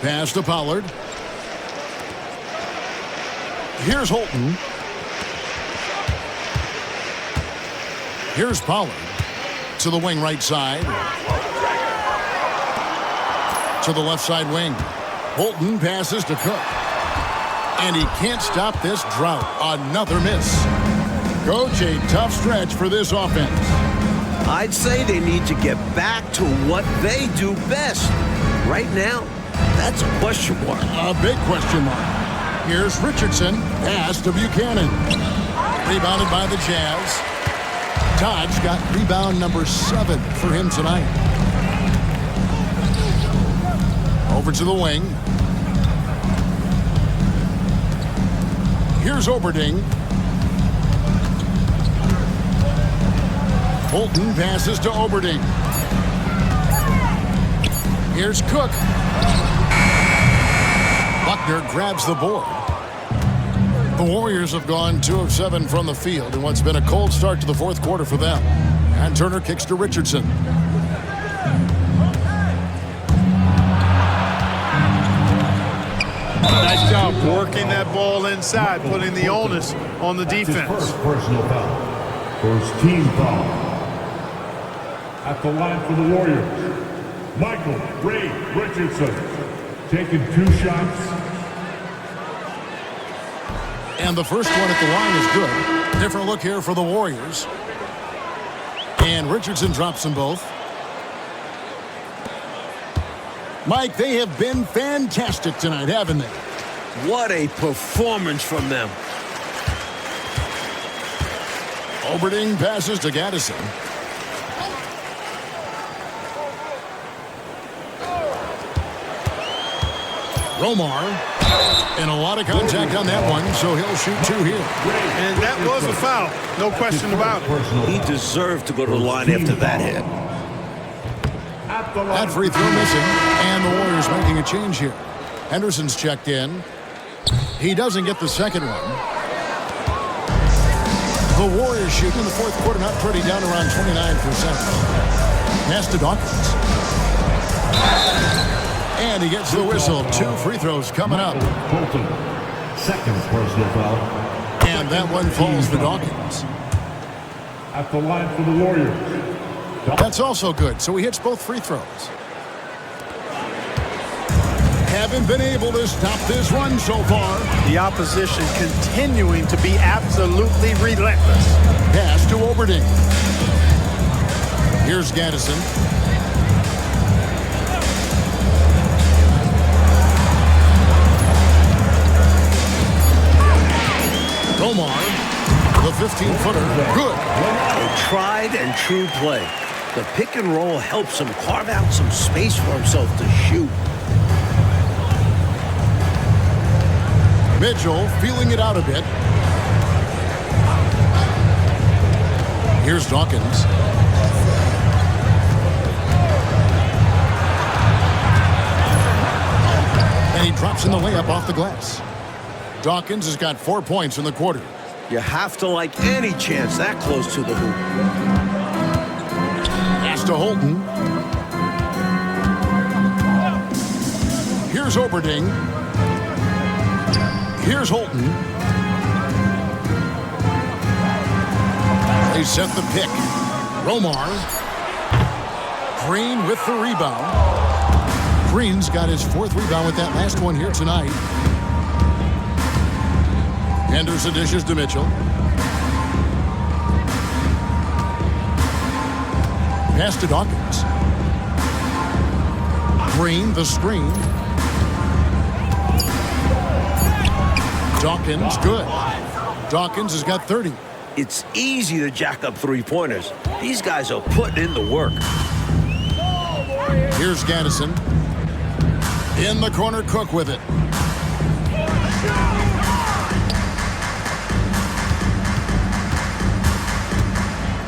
Pass to Pollard. Here's Holton. Here's Pollard to the wing right side. To the left side wing. Holton passes to Cook. And he can't stop this drought. Another miss. Coach, a tough stretch for this offense. I'd say they need to get back to what they do best. Right now, that's a question mark. A big question mark. Here's Richardson. Pass to Buchanan. Rebounded by the Jazz. Todd's got rebound number 7 for him tonight. Over to the wing. Here's Oberding. Holton passes to Oberding. Here's Cook. Buckner grabs the board. The Warriors have gone 2 of 7 from the field in what's been a cold start to the fourth quarter for them. And Turner kicks to Richardson. Nice job working that ball inside, putting the onus on the His defense. first personal foul. First team foul. At the line for the Warriors, Michael Ray Richardson. Taking 2 shots. And the first one at the line is good. Different look here for the Warriors. And Richardson drops them both. Mike, they have been fantastic tonight, haven't they? What a performance from them. Oberding passes to Gaddison. Romar. And a lot of contact on that one, so he'll shoot 2 here. And that was a foul. No question about it. He deserved to go to the line after that hit. At the line. That free throw missing, and the Warriors making a change here. Henderson's checked in. He doesn't get the second one. The Warriors shooting in the fourth quarter, not pretty, down around 29%. Pass to Dawkins. And he gets the whistle. 2 free throws coming up. Bolton. Second personal foul. And that one falls to Dawkins. At the line for the Warriors. That's also good, so he hits both free throws. Haven't been able to stop this run so far. The opposition continuing to be absolutely relentless. Pass to Oberding. Here's Gaddison. Romar, the 15-footer, good. A tried and true play. The pick and roll helps him carve out some space for himself to shoot. Mitchell feeling it out a bit. Here's Dawkins. And he drops in the layup off the glass. Dawkins has got 4 points in the quarter. You have to like any chance that close to the hoop. Pass to Holton. Here's Oberding. Here's Holton. They set the pick. Romar. Green with the rebound. Green's got his 4th rebound with that last one here tonight. Henderson dishes to Mitchell. Pass to Dawkins. Green, the screen. Dawkins, good. Dawkins has got 30. It's easy to jack up three-pointers. These guys are putting in the work. Here's Gaddison. In the corner, Cook with it.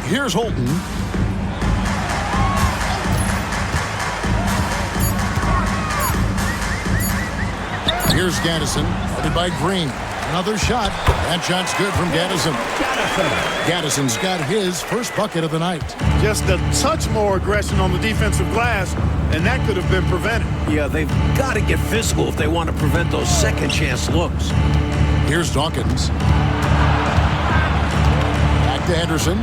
Here's Holton. Here's Gaddison, headed by Green. Another shot. That shot's good from Gaddison. Gaddison's got his first bucket of the night. Just a touch more aggression on the defensive glass, and that could have been prevented. Yeah, they've got to get physical if they want to prevent those second-chance looks. Here's Dawkins. Back to Henderson.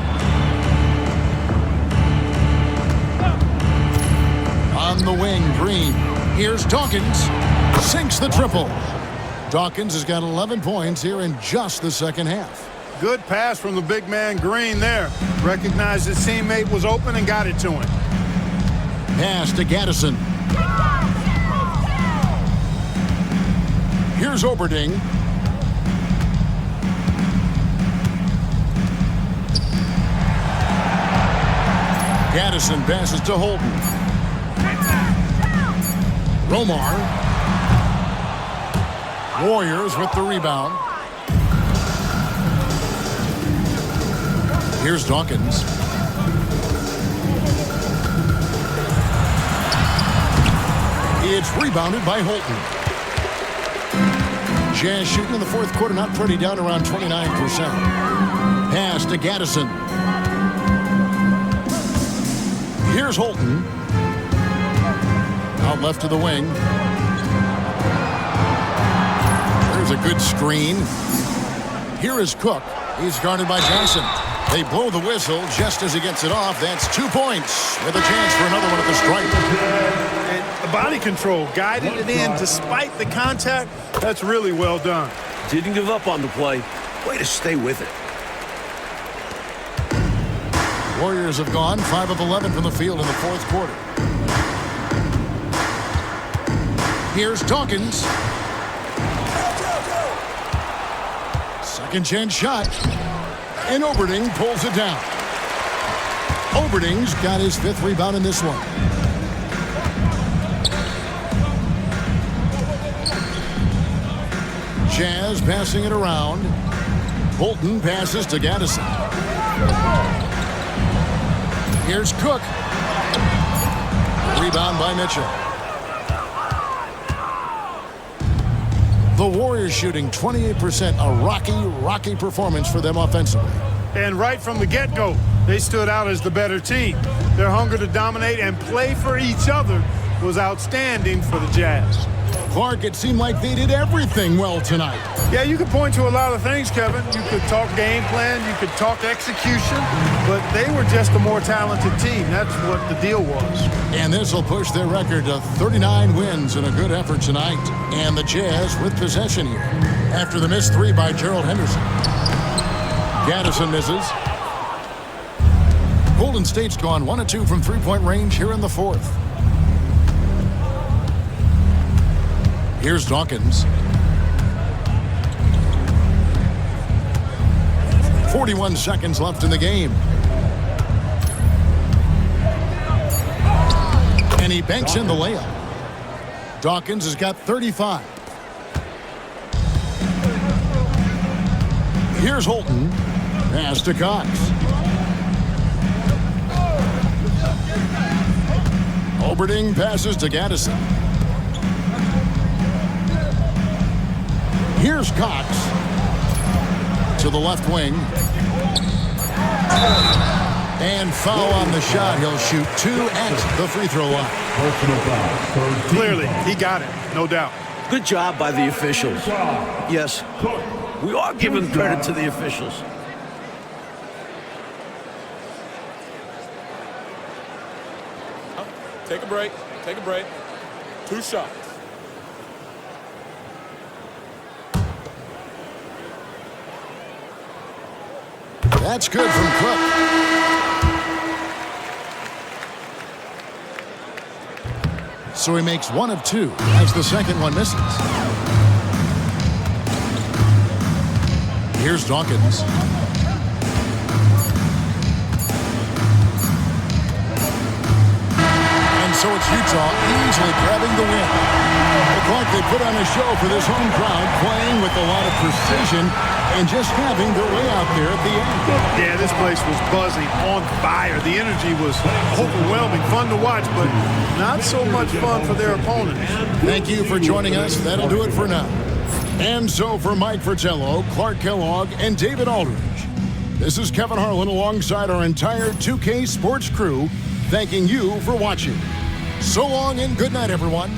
On the wing, Green. Here's Dawkins. Sinks the triple. Dawkins has got 11 points here in just the second half. Good pass from the big man Green there. Recognized his teammate was open and got it to him. Pass to Gaddison. Here's Oberding. Gaddison passes to Holton. Romar. Warriors with the rebound. Here's Dawkins. It's rebounded by Holton. Jazz shooting in the fourth quarter, not pretty, down around 29%. Pass to Gaddison. Here's Holton. Out left to the wing. There's a good screen. Here is Cook. He's guarded by Johnson. They blow the whistle just as he gets it off. That's 2 points with a chance for another one at the stripe. And the body control guided it in despite the contact. That's really well done. Didn't give up on the play. Way to stay with it. Warriors have gone 5 of 11 from the field in the fourth quarter. Here's Dawkins. Second chance shot. And Oberding pulls it down. Oberding's got his 5th rebound in this one. Jazz passing it around. Holton passes to Gaddison. Here's Cook. Rebound by Mitchell. The Warriors shooting 28%, a rocky performance for them offensively. And right from the get-go, they stood out as the better team. Their hunger to dominate and play for each other was outstanding for the Jazz. Clark, it seemed like they did everything well tonight. Yeah, you could point to a lot of things, Kevin. You could talk game plan, you could talk execution, but they were just a more talented team. That's what the deal was. And this will push their record to 39 wins in a good effort tonight. And the Jazz with possession here after the missed 3 by Gerald Henderson. Gaddison misses. Golden State's gone 1 of 2 from three-point range here in the fourth. Here's Dawkins. 41 seconds left in the game. And he banks in the layup. Dawkins has got 35. Here's Holton. Pass to Cox. Oberding passes to Gaddison. Here's Cox to the left wing. And foul on the shot. He'll shoot 2 at the free throw line. Clearly, he got it, no doubt. Good job by the officials. Yes, we are giving credit to the officials. Take a break. Take a break. 2 shots. That's good from Cook. So he makes 1 of 2 as the second one misses. Here's Dawkins. And so it's Utah easily grabbing the win. Looked like they put on a show for this home crowd, playing with a lot of precision and just having their way out there at the end. Yeah, this place was buzzing, on fire. The energy was overwhelming, fun to watch, but not so much fun for their opponents. Thank you for joining us. That'll do it for now. And so for Mike Fratello, Clark Kellogg, and David Aldridge, this is Kevin Harlan alongside our entire 2K Sports crew, thanking you for watching. So long and good night, everyone.